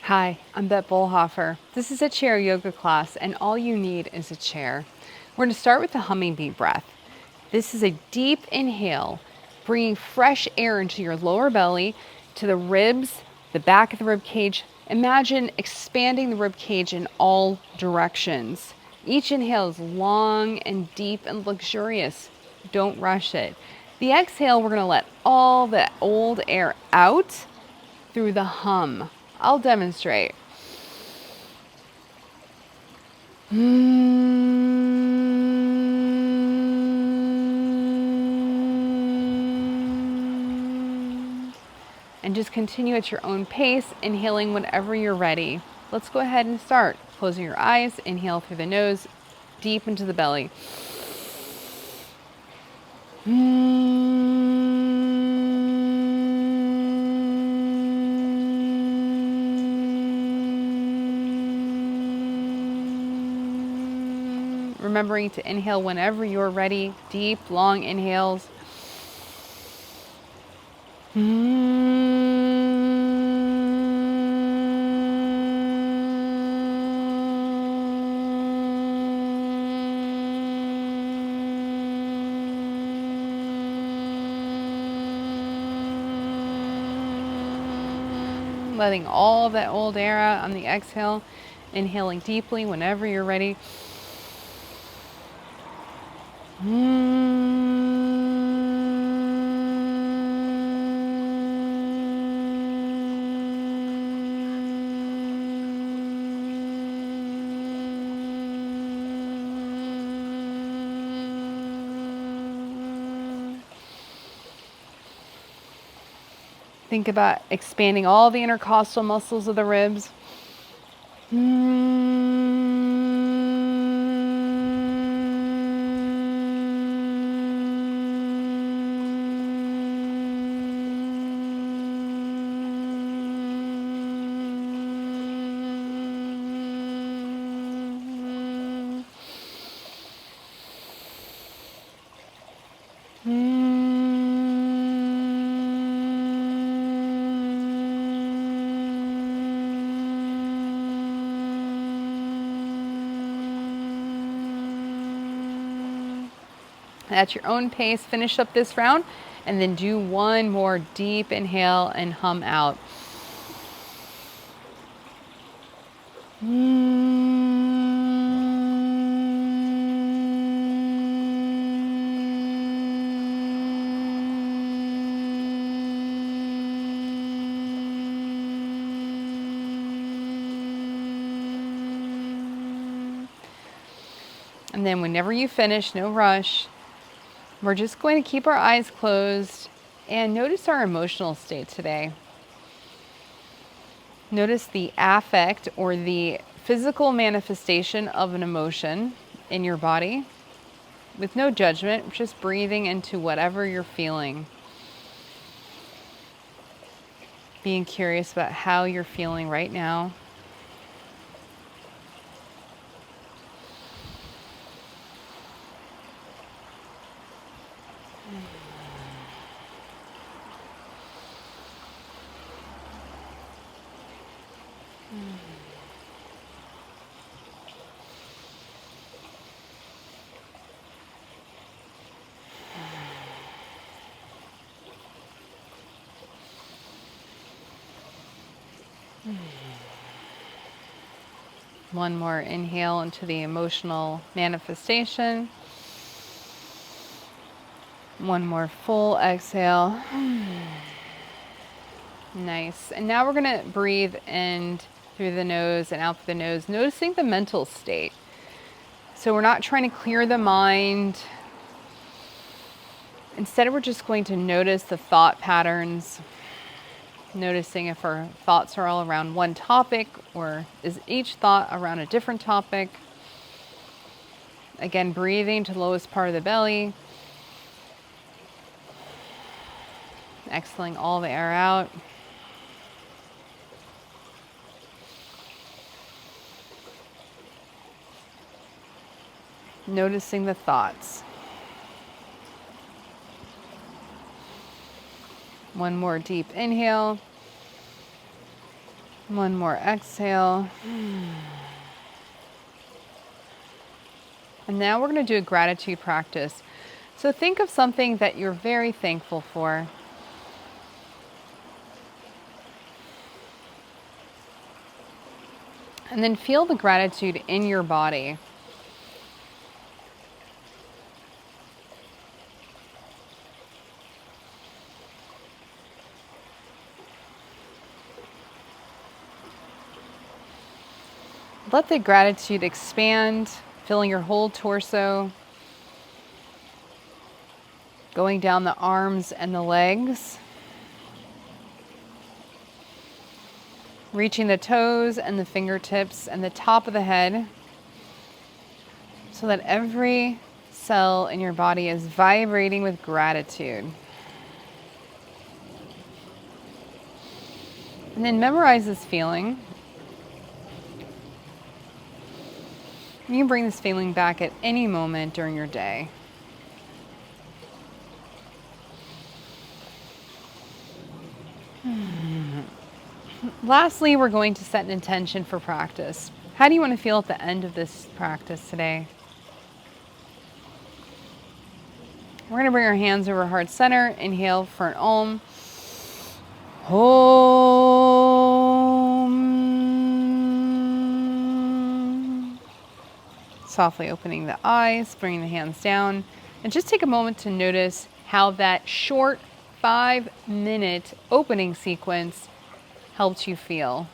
Hi, I'm Bett Bollhoefer. This is a chair yoga class, and all you need is a chair. We're going to start with the hummingbee breath. This is a deep inhale, bringing fresh air into your lower belly, to the ribs, the back of the rib cage. Imagine expanding the rib cage in all directions. Each inhale is long and deep and luxurious. Don't rush it. The exhale, we're going to let all the old air out through the hum. I'll demonstrate. And just continue at your own pace, inhaling whenever you're ready. Let's go ahead and start. Closing your eyes, inhale through the nose, deep into the belly. Remembering to inhale whenever you're ready. Deep, long inhales. Letting all of that old air out on the exhale. Inhaling deeply whenever you're ready. Think about expanding all the intercostal muscles of the ribs. At your own pace, finish up this round and then do one more deep inhale and hum out. And then whenever you finish, no rush, we're just going to keep our eyes closed and notice our emotional state today. Notice the affect or the physical manifestation of an emotion in your body with no judgment, just breathing into whatever you're feeling. Being curious about how you're feeling right now. One more inhale into the emotional manifestation. One more full exhale. Nice. And now we're going to breathe in through the nose and out through the nose, noticing the mental state. So we're not trying to clear the mind. Instead, we're just going to notice the thought patterns, noticing if our thoughts are all around one topic or is each thought around a different topic. Again, breathing to the lowest part of the belly. Exhaling all the air out. Noticing the thoughts. One more deep inhale. One more exhale. And now we're going to do a gratitude practice. So think of something that you're very thankful for. And then feel the gratitude in your body. Let the gratitude expand, filling your whole torso, going down the arms and the legs, reaching the toes and the fingertips and the top of the head, so that every cell in your body is vibrating with gratitude. And then memorize this feeling. You can bring this feeling back at any moment during your day. Lastly, we're going to set an intention for practice. How do you want to feel at the end of this practice today? We're going to bring our hands over heart center. Inhale for an Om. Om. Softly opening the eyes, bringing the hands down, and just take a moment to notice how that short 5-minute opening sequence helped you feel.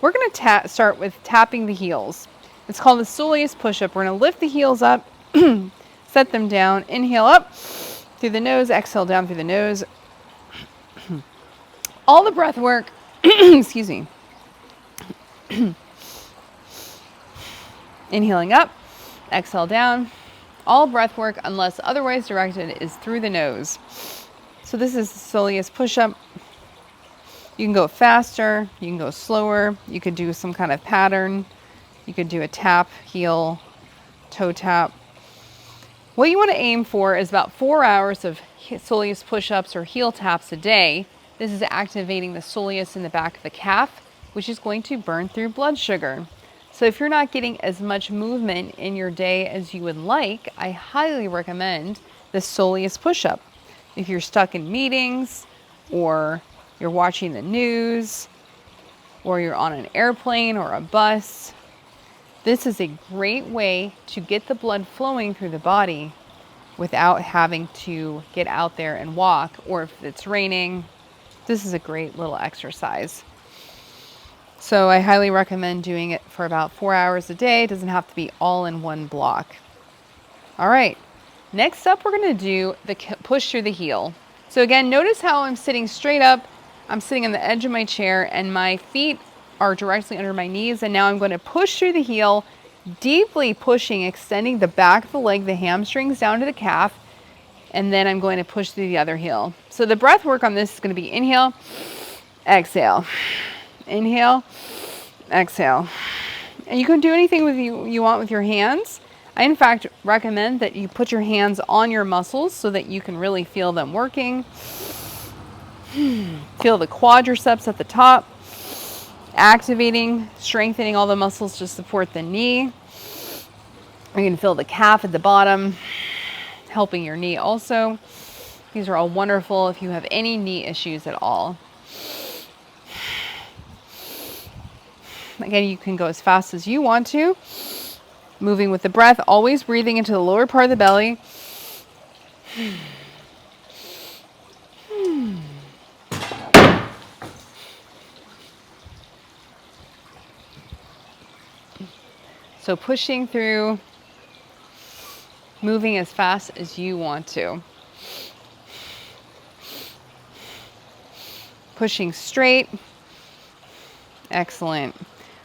We're going to start with tapping the heels. It's called the Solus Push Up. We're going to lift the heels up, set them down, inhale up through the nose, exhale down through the nose. All the breath work, excuse me. Inhaling up, exhale down. All breath work, unless otherwise directed, is through the nose. So this is the Solus Push Up. You can go faster, you can go slower, you could do some kind of pattern, you could do a tap, heel, toe tap. What you want to aim for is about 4 hours of Solus push-ups or heel taps a day. This is activating the soleus in the back of the calf, which is going to burn through blood sugar. So if you're not getting as much movement in your day as you would like, I highly recommend the Solus push-up. If you're stuck in meetings, or you're watching the news, or you're on an airplane or a bus, this is a great way to get the blood flowing through the body without having to get out there and walk, or if it's raining. This is a great little exercise. So I highly recommend doing it for about 4 hours a day. It doesn't have to be all in one block. All right, next up we're going to do the push through the heel. So again, notice how I'm sitting straight up. I'm sitting on the edge of my chair and my feet are directly under my knees, and now I'm going to push through the heel, deeply pushing, extending the back of the leg, the hamstrings down to the calf, and then I'm going to push through the other heel. So the breath work on this is going to be inhale, exhale, inhale, exhale. And you can do anything with you want with your hands. I in fact recommend that you put your hands on your muscles so that you can really feel them working. Feel the quadriceps at the top, activating, strengthening all the muscles to support the knee. You can feel the calf at the bottom, helping your knee also. These are all wonderful if you have any knee issues at all. Again, you can go as fast as you want to, moving with the breath, always breathing into the lower part of the belly. So pushing through, moving as fast as you want to. Pushing straight. Excellent.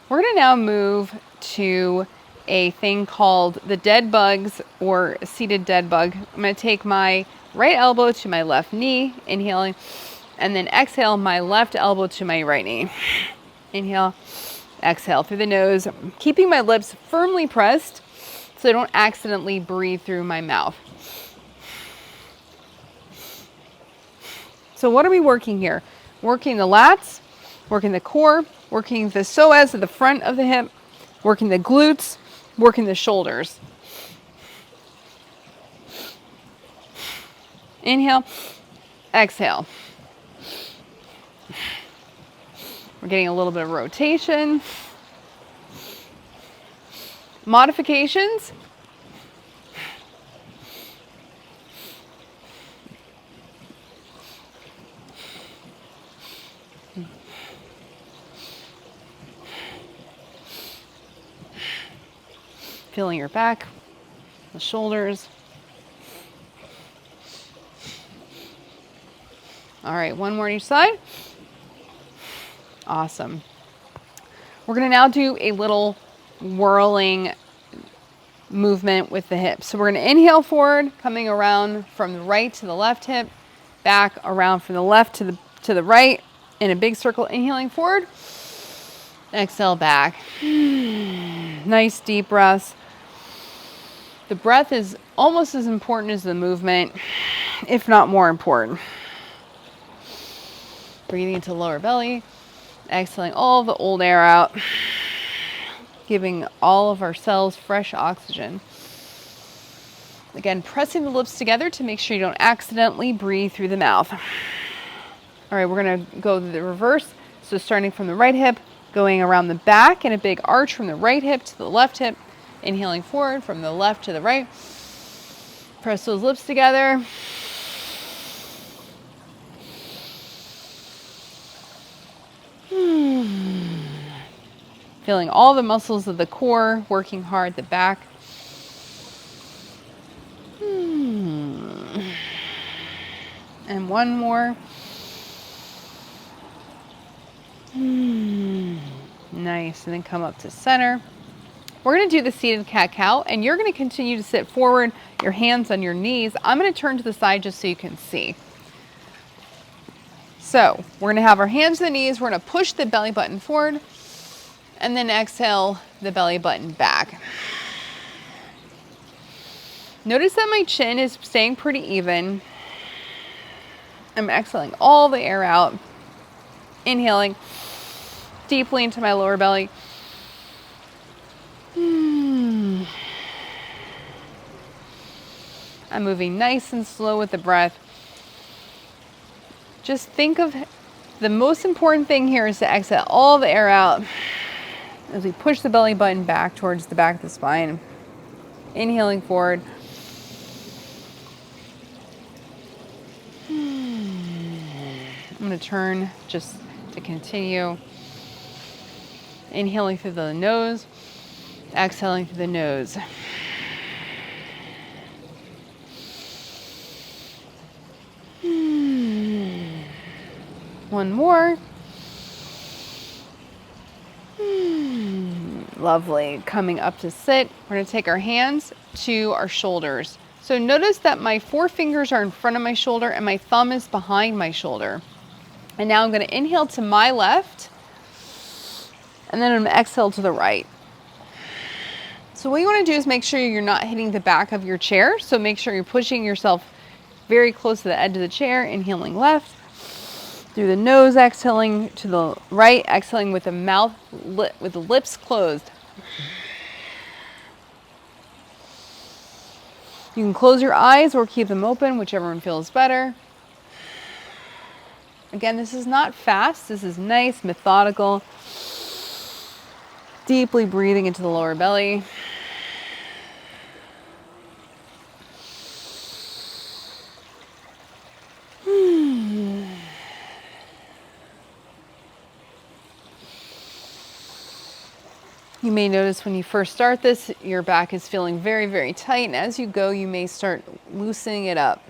We're going to now move to a thing called the dead bugs or seated dead bug. I'm going to take my right elbow to my left knee, inhaling, and then exhale my left elbow to my right knee. Inhale, exhale through the nose, keeping my lips firmly pressed so I don't accidentally breathe through my mouth. So what are we working here? Working the lats, Working the core, working the psoas at the front of the hip, working the glutes, working the shoulders. Inhale, exhale. We're getting a little bit of rotation. Modifications. Feeling your back, the shoulders. All right, one more on each side. Awesome. We're going to now do a little whirling movement with the hips. So we're going to inhale forward, coming around from the right to the left hip, back around from the left to the right in a big circle, inhaling forward. Exhale back. Nice deep breaths. The breath is almost as important as the movement, if not more important. Breathing into lower belly, exhaling all the old air out, giving all of our cells fresh oxygen. Again, pressing the lips together to make sure you don't accidentally breathe through the mouth. All right, we're gonna go the reverse. So starting from the right hip, going around the back in a big arch from the right hip to the left hip, inhaling forward from the left to the right. Press those lips together. Feeling all the muscles of the core working hard, the back. And one more. Nice, and then come up to center. We're going to do the seated cat-cow, and you're going to continue to sit forward, your hands on your knees. I'm going to turn to the side just so you can see. So we're going to have our hands to the knees. We're going to push the belly button forward, and then exhale the belly button back. Notice that my chin is staying pretty even. I'm exhaling all the air out, inhaling deeply into my lower belly. I'm moving nice and slow with the breath. Just think of the most important thing here is to exhale all the air out as we push the belly button back towards the back of the spine. Inhaling forward. I'm going to turn just to continue. Inhaling through the nose, exhaling through the nose. One more. Lovely. Coming up to sit, we're going to take our hands to our shoulders. So notice that my forefingers are in front of my shoulder and my thumb is behind my shoulder. And now I'm going to inhale to my left, and then I'm going to exhale to the right. So what you want to do is make sure you're not hitting the back of your chair. So make sure you're pushing yourself very close to the edge of the chair, inhaling left. Through the nose, exhaling to the right, exhaling with the mouth, with the lips closed. You can close your eyes or keep them open, whichever one feels better. Again, this is not fast. This is nice, methodical. Deeply breathing into the lower belly. You may notice when you first start this, your back is feeling very, very tight. And as you go, you may start loosening it up.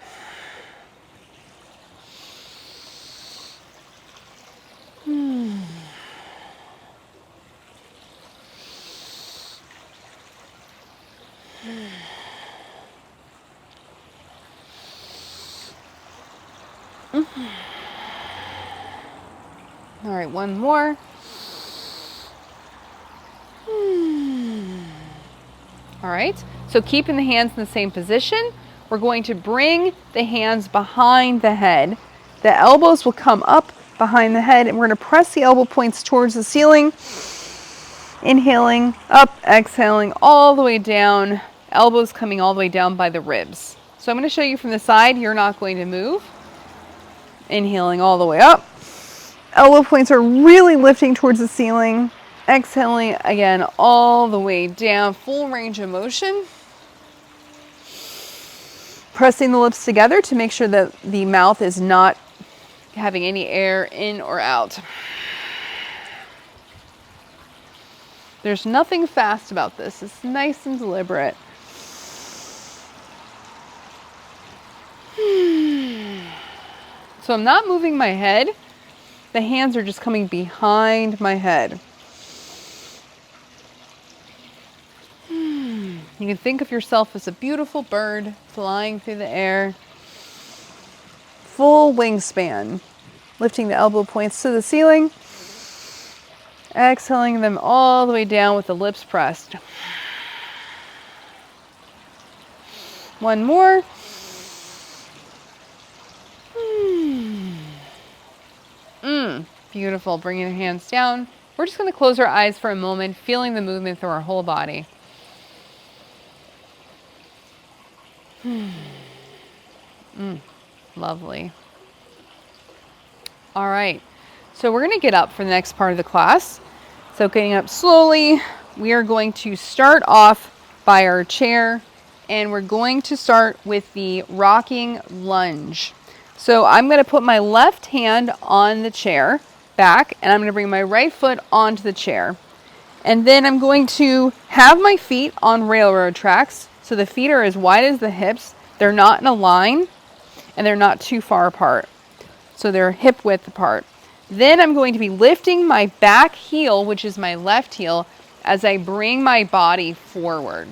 All right, one more. All right, so keeping the hands in the same position, we're going to bring the hands behind the head. The elbows will come up behind the head, and we're going to press the elbow points towards the ceiling. Inhaling up, exhaling all the way down, elbows coming all the way down by the ribs. So I'm going to show you from the side. You're not going to move. Inhaling all the way up. Elbow points are really lifting towards the ceiling. Exhaling again all the way down, full range of motion. Pressing the lips together to make sure that the mouth is not having any air in or out. There's nothing fast about this. It's nice and deliberate. So I'm not moving my head. The hands are just coming behind my head. You can think of yourself as a beautiful bird flying through the air. Full wingspan. Lifting the elbow points to the ceiling. Exhaling them all the way down with the lips pressed. One more. Beautiful. Bringing the hands down. We're just going to close our eyes for a moment, feeling the movement through our whole body. Lovely. All right. So we're going to get up for the next part of the class. So getting up slowly, we are going to start off by our chair, and we're going to start with the rocking lunge. So I'm going to put my left hand on the chair back, and I'm going to bring my right foot onto the chair. And then I'm going to have my feet on railroad tracks. So the feet are as wide as the hips. They're not in a line, and they're not too far apart. So they're hip width apart. Then I'm going to be lifting my back heel, which is my left heel, as I bring my body forward.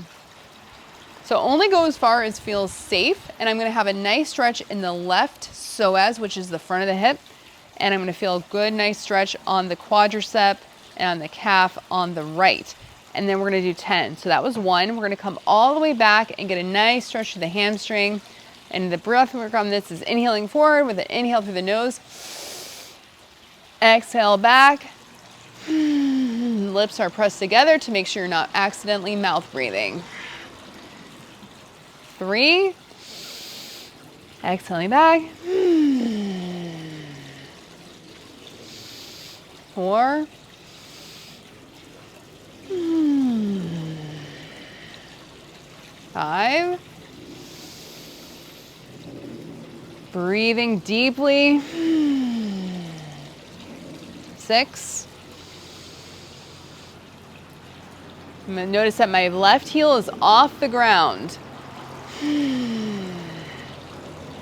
So only go as far as feels safe, and I'm going to have a nice stretch in the left psoas, which is the front of the hip, and I'm going to feel a good, nice stretch on the quadricep and on the calf on the right. And then we're going to do 10. So that was 1. We're going to come all the way back and get a nice stretch to the hamstring. And the breath work on this is inhaling forward with an inhale through the nose. Exhale back. Lips are pressed together to make sure you're not accidentally mouth breathing. 3. Exhaling back. 4. 5. Breathing deeply. 6. I'm going to notice that my left heel is off the ground.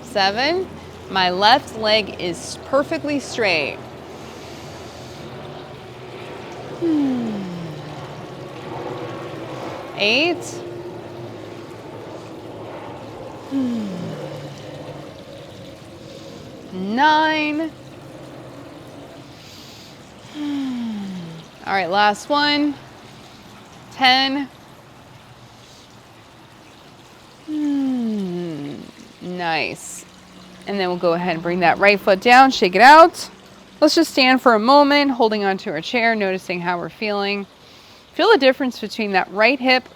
7. My left leg is perfectly straight. 8. 9. All right, last one. 10. Nice. And then we'll go ahead and bring that right foot down, shake it out. Let's just stand for a moment, holding onto our chair, noticing how we're feeling. Feel the difference between that right hip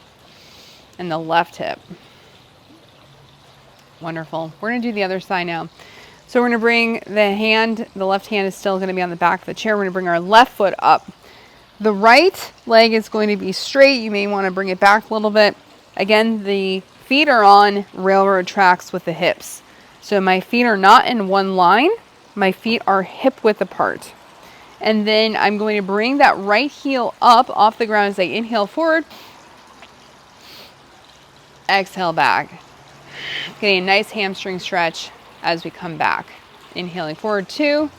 and the left hip. Wonderful. We're going to do the other side now. So we're going to bring the left hand is still going to be on the back of the chair. We're going to bring our left foot up. The right leg is going to be straight. You may want to bring it back a little bit. Again, the feet are on railroad tracks with the hips. So my feet are not in one line. My feet are hip width apart. And then I'm going to bring that right heel up off the ground as I inhale forward. Exhale back. Getting a nice hamstring stretch as we come back. Inhaling forward, 2.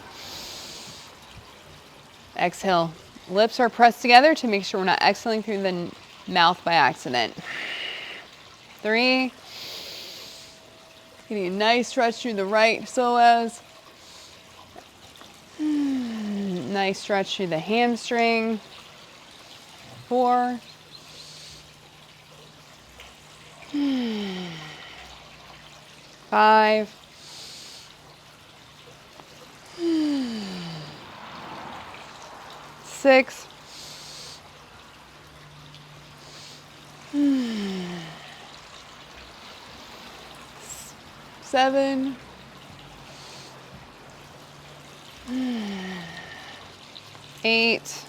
Exhale. Lips are pressed together to make sure we're not exhaling through the mouth by accident. 3. Getting a nice stretch through the right psoas. Nice stretch through the hamstring. 4. 5. 6, 7, 8,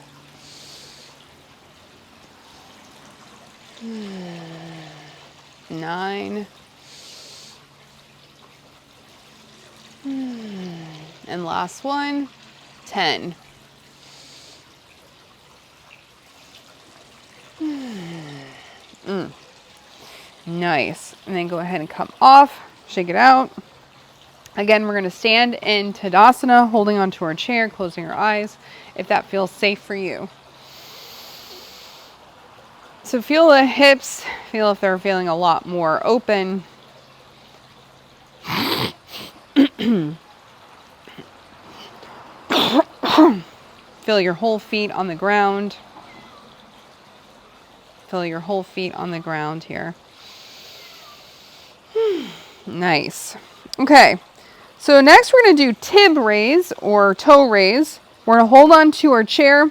9, and last one, 10. Nice. And then go ahead and come off, shake it out. Again, we're going to stand in Tadasana, holding onto our chair, closing our eyes, if that feels safe for you. So feel the hips, feel if they're feeling a lot more open. Feel your whole feet on the ground. Feel your whole feet on the ground here. Nice. Okay. So next we're going to do tib raise or toe raise. We're going to hold on to our chair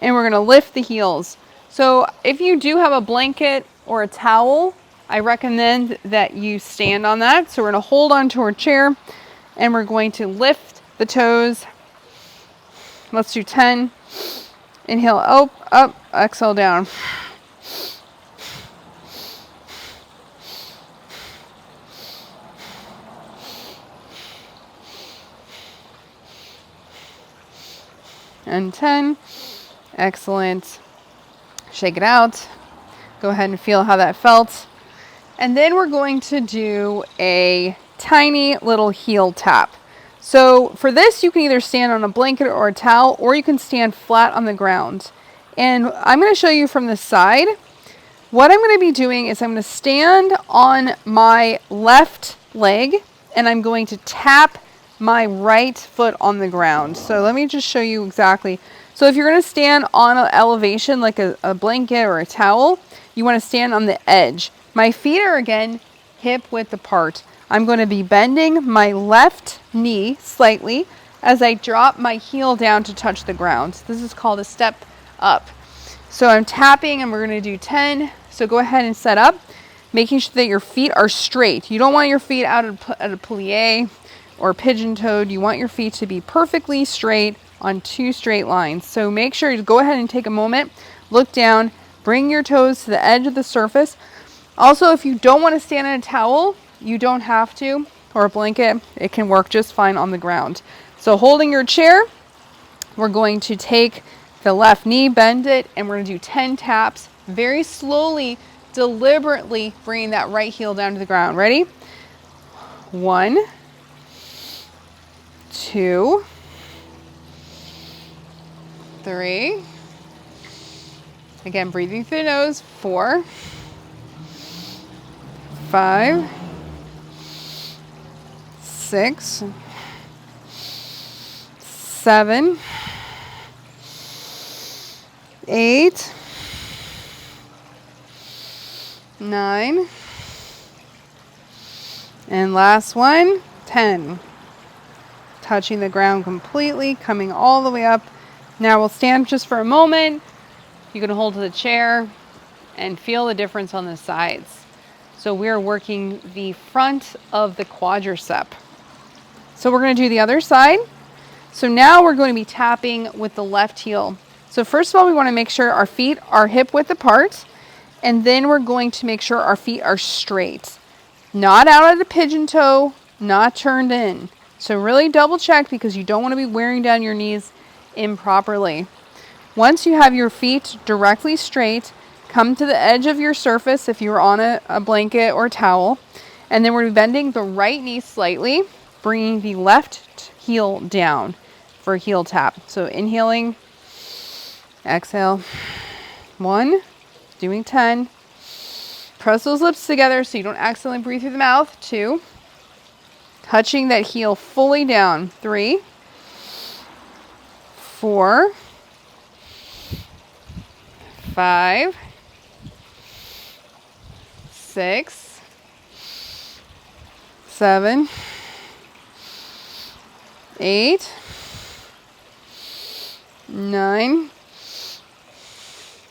and we're going to lift the heels. So if you do have a blanket or a towel, I recommend that you stand on that. So we're going to hold on to our chair and we're going to lift the toes. Let's do 10. Inhale, up, exhale, down. And 10. Excellent. Shake it out. Go ahead and feel how that felt. And then we're going to do a tiny little heel tap. So for this, you can either stand on a blanket or a towel, or you can stand flat on the ground. And I'm going to show you from the side. What I'm going to be doing is I'm going to stand on my left leg and I'm going to tap my right foot on the ground. So let me just show you exactly. So if you're going to stand on an elevation like a blanket or a towel, you want to stand on the edge. My feet are again hip width apart. I'm going to be bending my left knee slightly as I drop my heel down to touch the ground. This is called a step up. So I'm tapping and we're going to do 10. So go ahead and set up, making sure that your feet are straight. You don't want your feet out at a plie or pigeon-toed. You want your feet to be perfectly straight on 2 straight lines. So make sure to go ahead and take a moment, look down, bring your toes to the edge of the surface. Also, if you don't want to stand in a towel, you don't have to, or a blanket, it can work just fine on the ground. So holding your chair, we're going to take the left knee, bend it, and we're going to do 10 taps, very slowly, deliberately bringing that right heel down to the ground. Ready? 1, 2, 3. Again, breathing through the nose. 4, 5, 6, 7, 8, 9, and last one, 10. Touching the ground completely, coming all the way up. Now we'll stand just for a moment. You can hold to the chair and feel the difference on the sides. So we're working the front of the quadricep. So we're going to do the other side. So now we're going to be tapping with the left heel. So first of all, we want to make sure our feet are hip width apart. And then we're going to make sure our feet are straight. Not out at a pigeon toe, not turned in. So really double check because you don't want to be wearing down your knees improperly. Once you have your feet directly straight, come to the edge of your surface if you're on a blanket or towel. And then we're bending the right knee slightly, bringing the left heel down for a heel tap. So inhaling, exhale, 1, doing 10. Press those lips together so you don't accidentally breathe through the mouth. 2, touching that heel fully down. 3, 4, 5, 6, 7, 8, 9,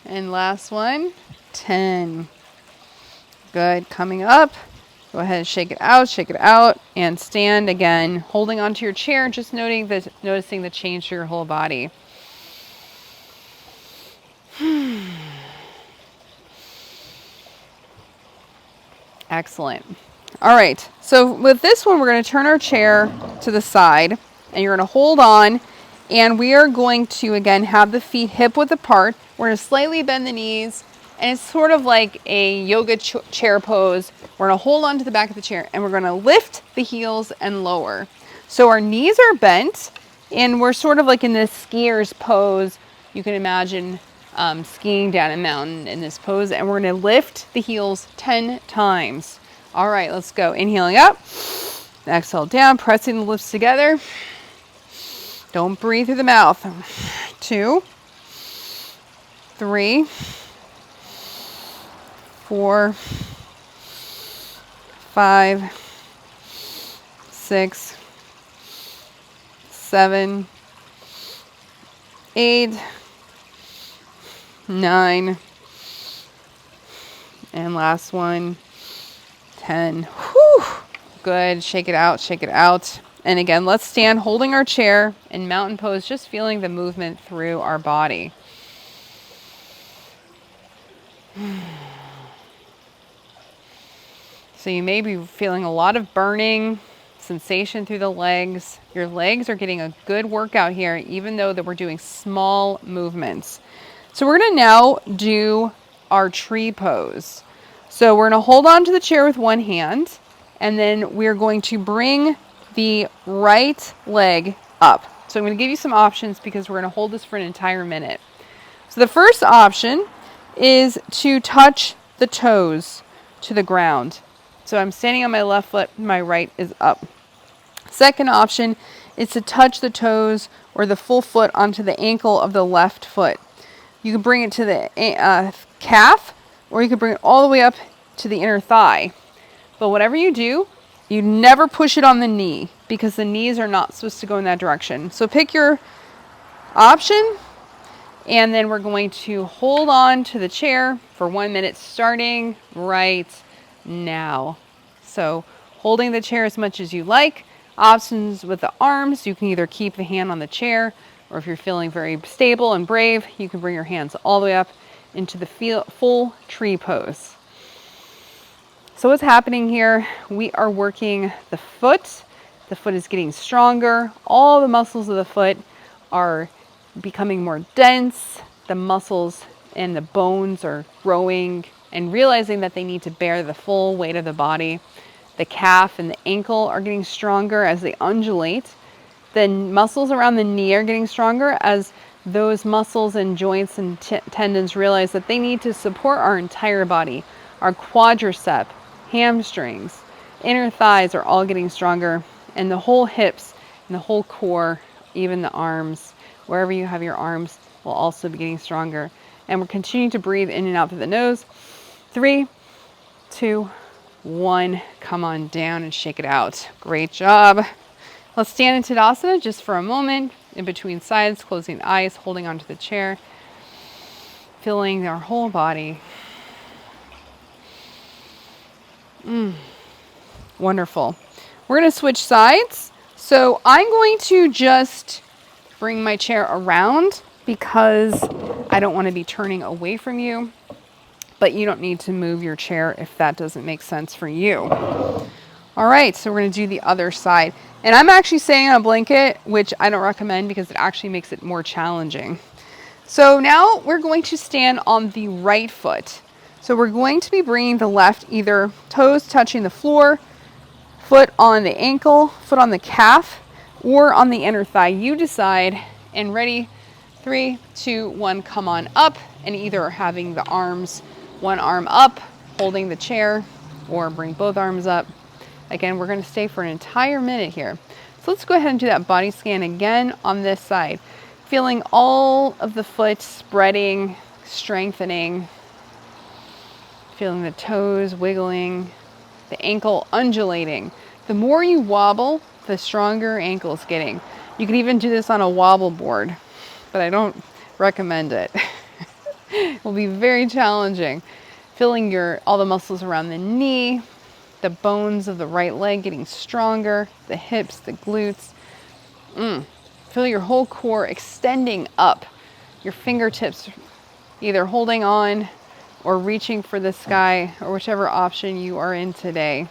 And last one, 10. Good. Coming up. Go ahead and shake it out, and stand again, holding onto your chair, just noticing the change to your whole body. Excellent. All right, so with this one, we're going to turn our chair to the side, and you're going to hold on, and we are going to, again, have the feet hip-width apart. We're going to slightly bend the knees, and it's sort of like a yoga chair pose. We're going to hold on to the back of the chair, and we're going to lift the heels and lower. So our knees are bent, and we're sort of like in this skier's pose. You can imagine skiing down a mountain in this pose, and we're going to lift the heels 10 times. All right, let's go. Inhaling up, exhale down, pressing the lips together. Don't breathe through the mouth. 2, 3, 4, 5, 6, 7, 8, 9, and last one, 10. Whew. Good. Shake it out, shake it out. And again, let's stand holding our chair in mountain pose, just feeling the movement through our body. So you may be feeling a lot of burning sensation through the legs. Your legs are getting a good workout here, even though that we're doing small movements. So we're going to now do our tree pose. So we're going to hold on to the chair with one hand, and then we're going to bring the right leg up. So I'm going to give you some options because we're going to hold this for an entire minute. So the first option is to touch the toes to the ground. So I'm standing on my left foot, my right is up. Second option is to touch the toes or the full foot onto the ankle of the left foot. You can bring it to the calf, or you can bring it all the way up to the inner thigh. But whatever you do, you never push it on the knee because the knees are not supposed to go in that direction. So pick your option, and then we're going to hold on to the chair for 1 minute starting right now. So holding the chair as much as you like. Options with the arms, you can either keep the hand on the chair, or if you're feeling very stable and brave, you can bring your hands all the way up into the full tree pose. So what's happening here? We are working the foot. The foot is getting stronger. All the muscles of the foot are becoming more dense. The muscles and the bones are growing and realizing that they need to bear the full weight of the body. The calf and the ankle are getting stronger as they undulate. The muscles around the knee are getting stronger as those muscles and joints and tendons realize that they need to support our entire body. Our quadricep, hamstrings, inner thighs are all getting stronger, and the whole hips and the whole core, even the arms, wherever you have your arms, will also be getting stronger. And we're continuing to breathe in and out through the nose. 3, 2, 1. Come on down and shake it out. Great job. Let's stand in Tadasana just for a moment, in between sides, closing the eyes, holding onto the chair, feeling our whole body. Wonderful. We're going to switch sides. So I'm going to just bring my chair around because I don't want to be turning away from you, but you don't need to move your chair if that doesn't make sense for you. All right, so we're going to do the other side. And I'm actually staying on a blanket, which I don't recommend because it actually makes it more challenging. So now we're going to stand on the right foot. So we're going to be bringing the left, either toes touching the floor, foot on the ankle, foot on the calf, or on the inner thigh. You decide. And ready, 3, 2, 1, come on up. And either having the arms, one arm up, holding the chair, or bring both arms up. Again, we're going to stay for an entire minute here. So let's go ahead and do that body scan again on this side. Feeling all of the foot spreading, strengthening. Feeling the toes wiggling, the ankle undulating. The more you wobble, the stronger your ankle is getting. You can even do this on a wobble board, but I don't recommend it. will be very challenging. Feeling all the muscles around the knee, the bones of the right leg getting stronger, the hips, the glutes. Feel your whole core extending up, your fingertips either holding on or reaching for the sky, or whichever option you are in today.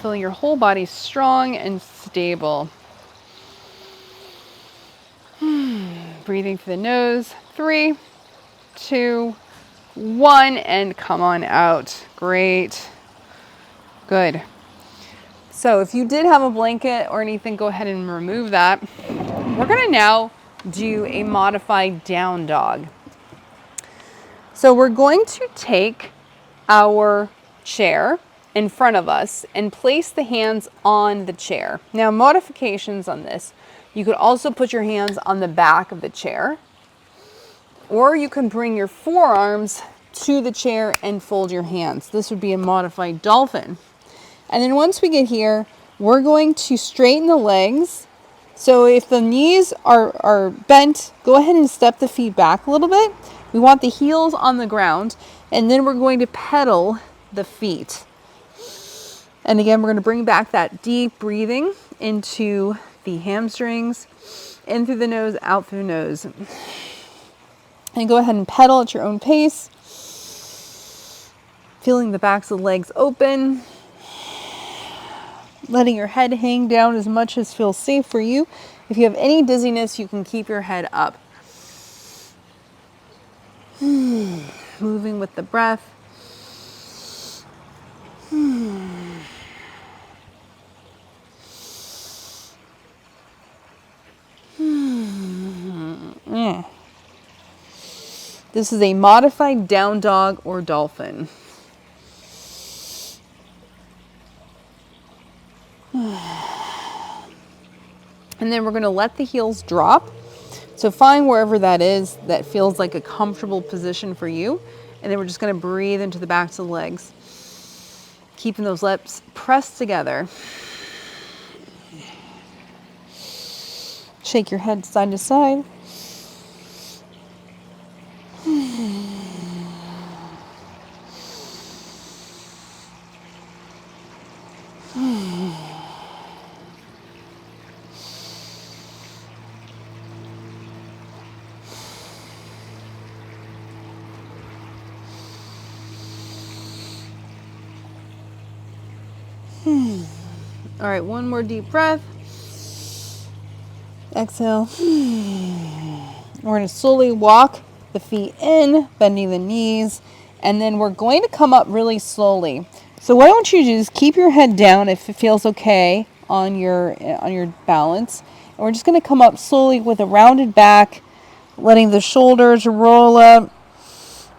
Feeling your whole body strong and stable. Breathing through the nose. 3, 2, 1, and come on out. Great. Good. So if you did have a blanket or anything, go ahead and remove that. We're going to now do a modified down dog. So we're going to take our chair in front of us and place the hands on the chair. Now, modifications on this. You could also put your hands on the back of the chair, or you can bring your forearms to the chair and fold your hands. This would be a modified dolphin. And then once we get here, we're going to straighten the legs. So if the knees are bent, go ahead and step the feet back a little bit. We want the heels on the ground, and then we're going to pedal the feet. And again, we're going to bring back that deep breathing into the hamstrings, in through the nose, out through the nose. And go ahead and pedal at your own pace. Feeling the backs of the legs open. Letting your head hang down as much as feels safe for you. If you have any dizziness, you can keep your head up. Moving with the breath. This is a modified down dog or dolphin. And then we're going to let the heels drop. So find wherever that is that feels like a comfortable position for you. And then we're just going to breathe into the backs of the legs. Keeping those lips pressed together. Shake your head side to side. All right, one more deep breath. Exhale. We're going to slowly walk the feet in, bending the knees, and then we're going to come up really slowly. So what I want you to do is keep your head down if it feels okay on your balance. And we're just going to come up slowly with a rounded back, letting the shoulders roll up,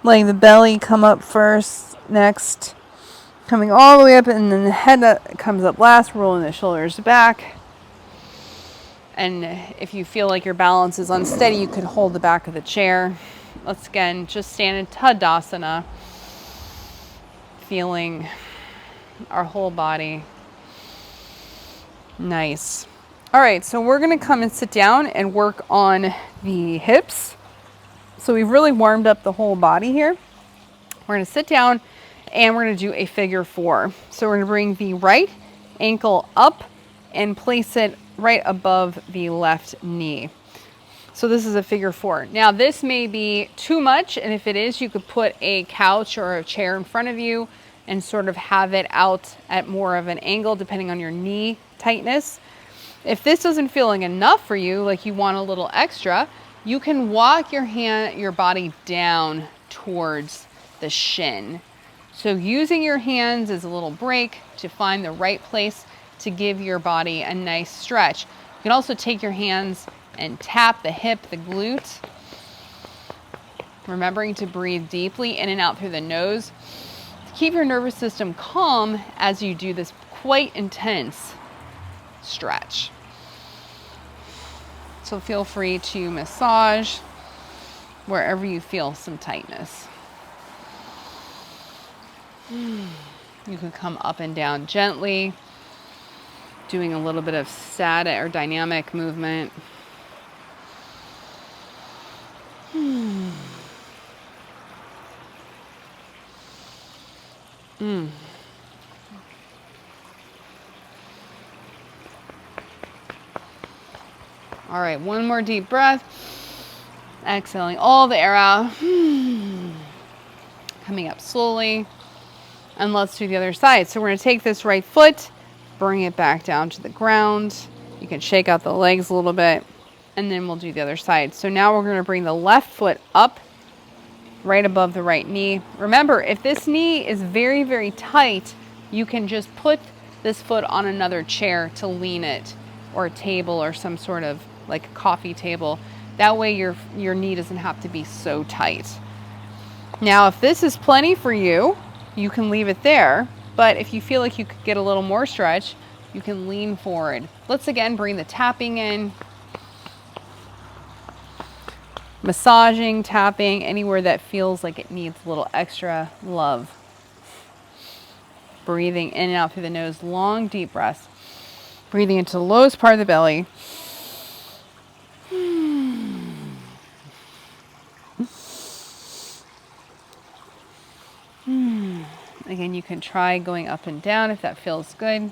letting the belly come up first, next. Coming all the way up, and then the head comes up last, rolling the shoulders back. And if you feel like your balance is unsteady, you could hold the back of the chair. Let's again just stand in Tadasana, feeling our whole body. Nice. All right, so we're going to come and sit down and work on the hips. So we've really warmed up the whole body here. We're going to sit down and we're going to do a figure 4. So we're going to bring the right ankle up and place it right above the left knee. So this is a figure 4. Now this may be too much, and if it is, you could put a couch or a chair in front of you and sort of have it out at more of an angle depending on your knee tightness. If this isn't feeling enough for you, like you want a little extra, you can walk your body down towards the shin. So using your hands as a little break to find the right place to give your body a nice stretch. You can also take your hands and tap the hip, the glute. Remembering to breathe deeply in and out through the nose. Keep your nervous system calm as you do this quite intense stretch. So feel free to massage wherever you feel some tightness. You can come up and down gently, doing a little bit of static or dynamic movement. All right, one more deep breath. Exhaling all the air out. Coming up slowly. And let's do the other side. So we're going to take this right foot, bring it back down to the ground. You can shake out the legs a little bit, and then we'll do the other side. So now we're going to bring the left foot up right above the right knee. Remember, if this knee is very, very tight, you can just put this foot on another chair to lean it, or a table, or some sort of like a coffee table. That way your knee doesn't have to be so tight. Now, if this is plenty for you, you can leave it there. But if you feel like you could get a little more stretch, you can lean forward. Let's again bring the tapping in. Massaging, tapping, anywhere that feels like it needs a little extra love. Breathing in and out through the nose, long, deep breaths. Breathing into the lowest part of the belly. Again, you can try going up and down if that feels good.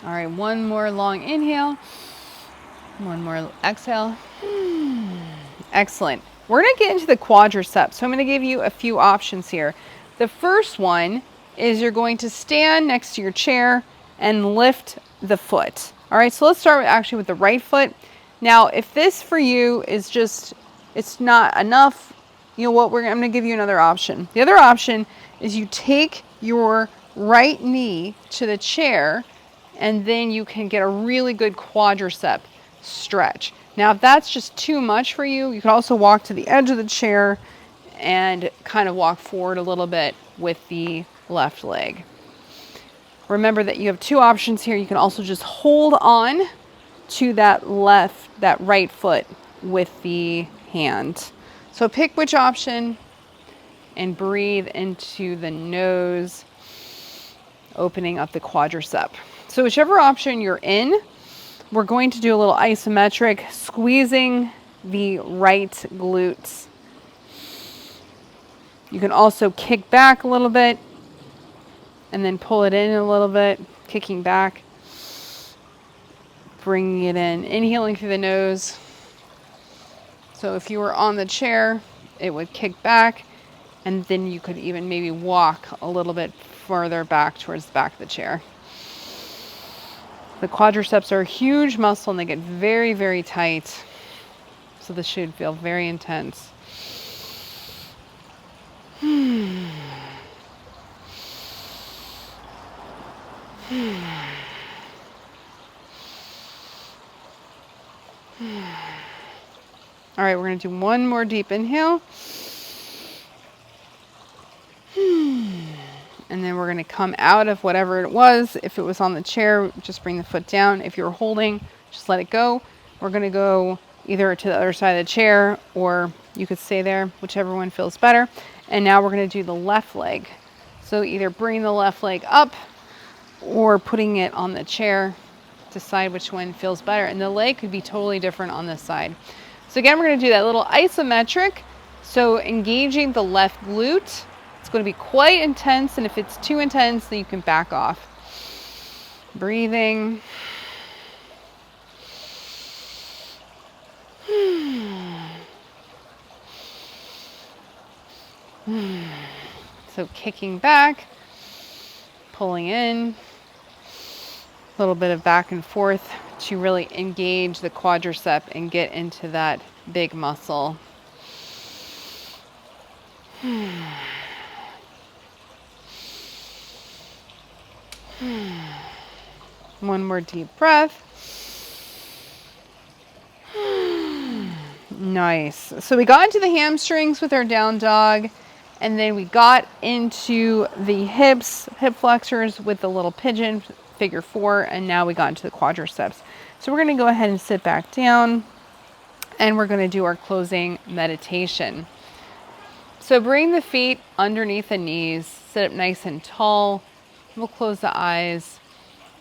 All right, one more long inhale. One more exhale. Excellent. We're going to get into the quadriceps. So I'm going to give you a few options here. The first one is you're going to stand next to your chair and lift the foot. All right, so let's start with the right foot. Now, if this for you is just, it's not enough, you know what, I'm going to give you another option. The other option is you take your right knee to the chair, and then you can get a really good quadricep stretch. Now, if that's just too much for you, you can also walk to the edge of the chair and kind of walk forward a little bit with the left leg. Remember that you have two options here. You can also just hold on to that right foot with the hand. So pick which option and breathe into the nose, opening up the quadricep. So whichever option you're in, we're going to do a little isometric, squeezing the right glutes. You can also kick back a little bit and then pull it in a little bit, kicking back, bringing it in, inhaling through the nose. So if you were on the chair, it would kick back, and then you could even maybe walk a little bit further back towards the back of the chair. The quadriceps are a huge muscle and they get very, very tight. So this should feel very intense. All right, we're going to do one more deep inhale. And then we're going to come out of whatever it was. If it was on the chair, just bring the foot down. If you're holding, just let it go. We're going to go either to the other side of the chair, or you could stay there, whichever one feels better. And now we're going to do the left leg. So either bring the left leg up or putting it on the chair. Decide which one feels better. And the leg could be totally different on this side. So again, we're going to do that little isometric. So engaging the left glute. It's going to be quite intense, and if it's too intense, then you can back off. Breathing. So kicking back, pulling in, a little bit of back and forth to really engage the quadricep and get into that big muscle. One more deep breath. Nice. So we got into the hamstrings with our down dog, and then we got into the hips, hip flexors with the little pigeon, figure 4, and now we got into the quadriceps. So we're going to go ahead and sit back down, and we're going to do our closing meditation. So bring the feet underneath the knees, sit up nice and tall. We'll close the eyes,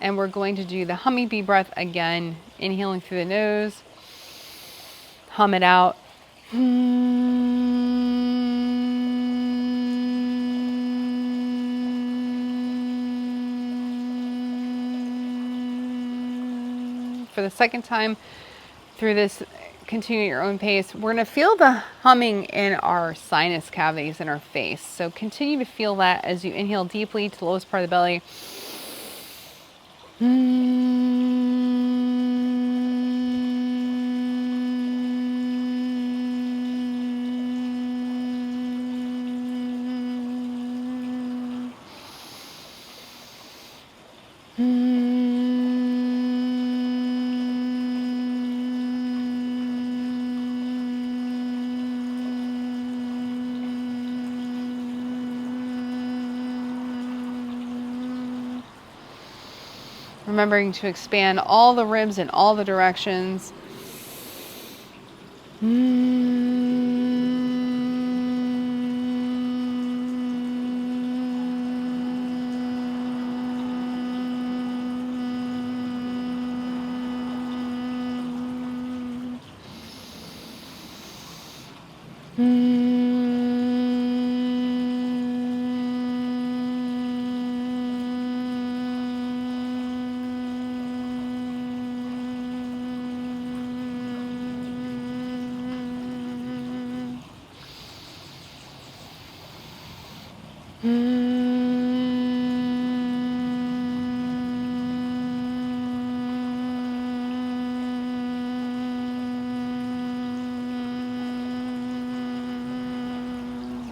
and we're going to do the hummingbee breath again, inhaling through the nose. Hum it out. For the second time through this, continue at your own pace. We're going to feel the humming in our sinus cavities in our face. So continue to feel that as you inhale deeply to the lowest part of the belly. Remembering to expand all the ribs in all the directions.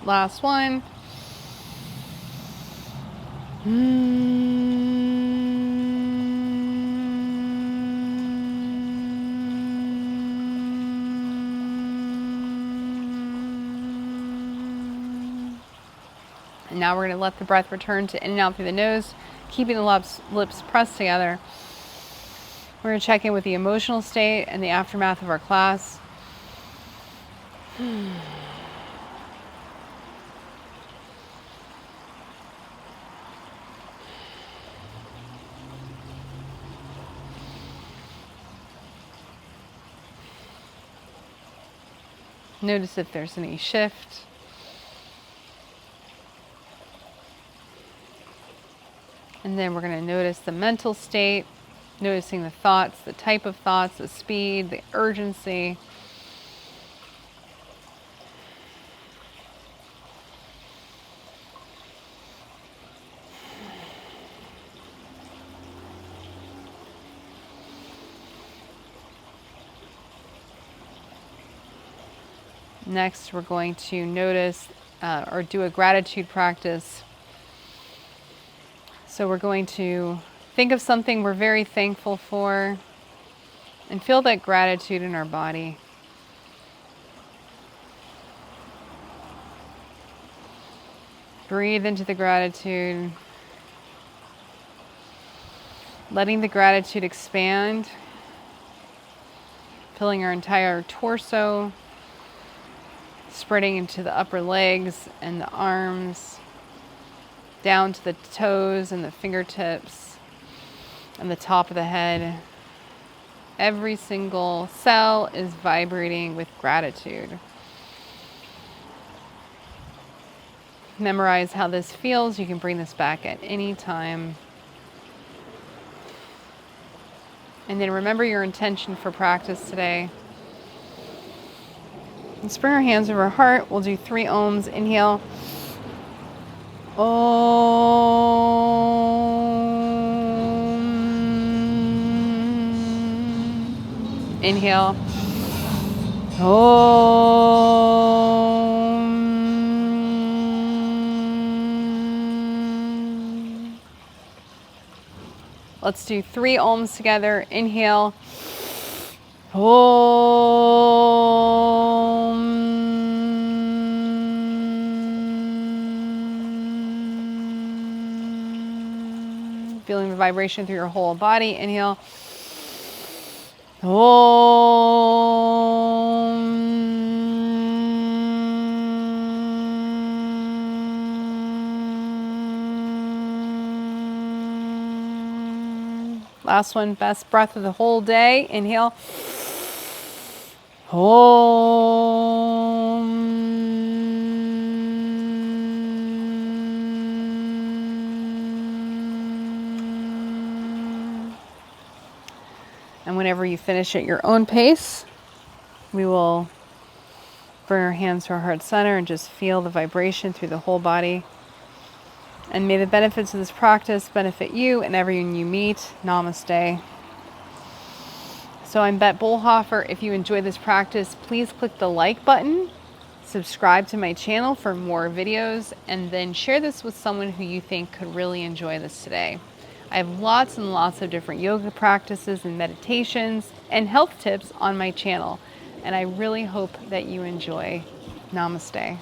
Last one. And now we're going to let the breath return to in and out through the nose, keeping the lips pressed together. We're going to check in with the emotional state and the aftermath of our class. Notice if there's any shift. And then we're going to notice the mental state, noticing the thoughts, the type of thoughts, the speed, the urgency. Next, we're going to notice or do a gratitude practice. So we're going to think of something we're very thankful for and feel that gratitude in our body. Breathe into the gratitude, letting the gratitude expand, filling our entire torso, spreading into the upper legs and the arms, down to the toes and the fingertips and the top of the head. Every single cell is vibrating with gratitude. Memorize how this feels. You can bring this back at any time. And then remember your intention for practice today. Let's bring our hands over our heart. We'll do 3 ohms. Inhale. Om. Inhale. Om. Let's do 3 ohms together. Inhale. Om. feeling the vibration through your whole body. Inhale. Om. Last one, best breath of the whole day. Inhale. And whenever you finish at your own pace, we will bring our hands to our heart center and just feel the vibration through the whole body. And may the benefits of this practice benefit you and everyone you meet. Namaste. So I'm Bett Bollhoefer. If you enjoy this practice, please click the like button, subscribe to my channel for more videos, and then share this with someone who you think could really enjoy this today. I have lots and lots of different yoga practices and meditations and health tips on my channel, and I really hope that you enjoy. Namaste.